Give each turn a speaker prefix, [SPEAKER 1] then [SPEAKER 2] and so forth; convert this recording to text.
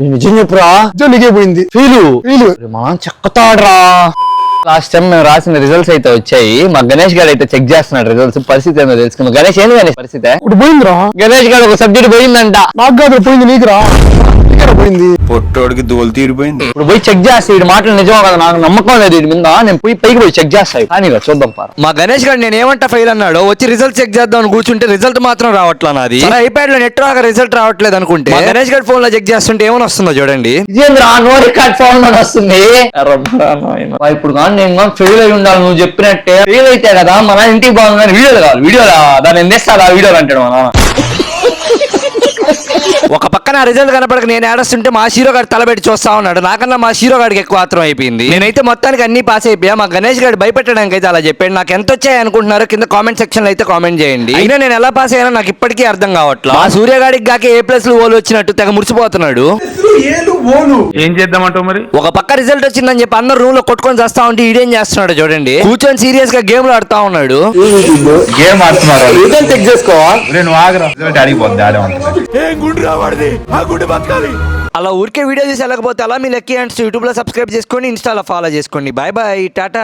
[SPEAKER 1] నిజం చెప్పురా,
[SPEAKER 2] నీకే పోయింది
[SPEAKER 1] ఫీలు మనం చెక్కతాడ్రా. లాస్ట్ టైం మేము రాసిన రిజల్ట్స్ అయితే వచ్చాయి. మా గణేష్ గారు అయితే చెక్ చేస్తున్నాడు రిజల్ట్స్. పరిస్థితి ఏందో తెలుసుకుందాం. గణేష్ ఏంది గణేష్ పరిస్థితి?
[SPEAKER 2] ఇప్పుడు పోయిందిరా.
[SPEAKER 1] గణేష్ గారు ఒక సబ్జెక్ట్ పోయిందంట.
[SPEAKER 2] నాకు కాదు పోయింది, నీకురా పోయింది.
[SPEAKER 3] పొట్టోడికి దోలు తీరిపోయింది.
[SPEAKER 1] ఇప్పుడు పోయి చెక్ చేస్తా. వీడి మాటలు నిజమో కదా, నాకు నమ్మకం లేదు వీడి మీద. నేను పోయి పైకి పోయి చెక్ చేస్తాను. కానీ చూద్దాం పార.
[SPEAKER 4] మా గణేష్ గారు నేను ఏమంటా ఫెయిల్ అన్నాడు, వచ్చి రిజల్ట్ చెక్ చేద్దాం అని కూర్చుంటే రిజల్ట్ మాత్రం రావట్లా. నాది ఐప్యాడ్ లో నెట్ రాక రిజల్ట్ రావట్లేదు అనుకుంటే మా గణేష్ గారి ఫోన్ లో చెక్ చేస్తుంటే ఏమని వస్తుందో చూడండి.
[SPEAKER 1] నో రికార్డ్ ఫోన్ లో వస్తుంది. ఇప్పుడు కానీ నేను ఫెయిల్ అయి ఉండాలి. నువ్వు చెప్పినట్టే ఫెయిల్ అయితే కదా మన ఇంటికి బాగుందని వీడియోలు కావాలి. వీడియోలు దాన్ని ఎందేస్తా వీడియోలు అంటాడు మన నాన్న.
[SPEAKER 4] ఒక పక్కన రిజల్ట్ కనపడక నేను ఏడుస్తుంటే మా హీరో గారు తలబెట్టి చూస్తా ఉన్నాడు. నాకన్నా మా హీరో గారికి ఎక్కువ ఆత్రం అయిపోయింది. నేనైతే మొత్తానికి అన్ని పాస్ అయిపోయా. మా గణేష్ గారు భయపెట్టడానికి అయితే అలా చెప్పాడు. నాకు ఎంత వచ్చాయి అనుకుంటున్నారో కింద కామెంట్ సెక్షన్ లో అయితే కామెంట్ చేయండి. అయినా నేను ఎలా పాస్ అయ్యానో నాకు ఇప్పటికీ అర్థం కావట్లేదు. మా సూర్య గారికి గాకే A+లు ఓలు వచ్చినట్టు తెగ మురిసిపోతున్నాడు.
[SPEAKER 5] ఏం చేద్దామంటావు మరి?
[SPEAKER 4] ఒక పక్క రిజల్ట్ వచ్చిందని చెప్పి అందరు రూమ్ లో కొట్టుకొని చేస్తా ఉంటే ఈడేం చేస్తున్నాడు చూడండి. కూర్చొని సీరియస్ గా గేమ్లు ఆడుతా ఉన్నాడు.
[SPEAKER 5] గేమ్ ఆడుతున్నారు.
[SPEAKER 1] రిజల్ట్ చెక్ చేసుకో.
[SPEAKER 5] నువ్వు ఆగరా, రిజల్ట్ అడిగిపోద్ది ఆడేమంటుంది.
[SPEAKER 4] అలా ఊరికే వీడియో చూసి వెళ్ళకపోతే అలా మీ లక్కీ అండ్స్ యూట్యూబ్ లో సబ్స్క్రైబ్ చేసుకోండి, ఇన్స్టాలో ఫాలో చేసుకోండి. Bye bye, Tata.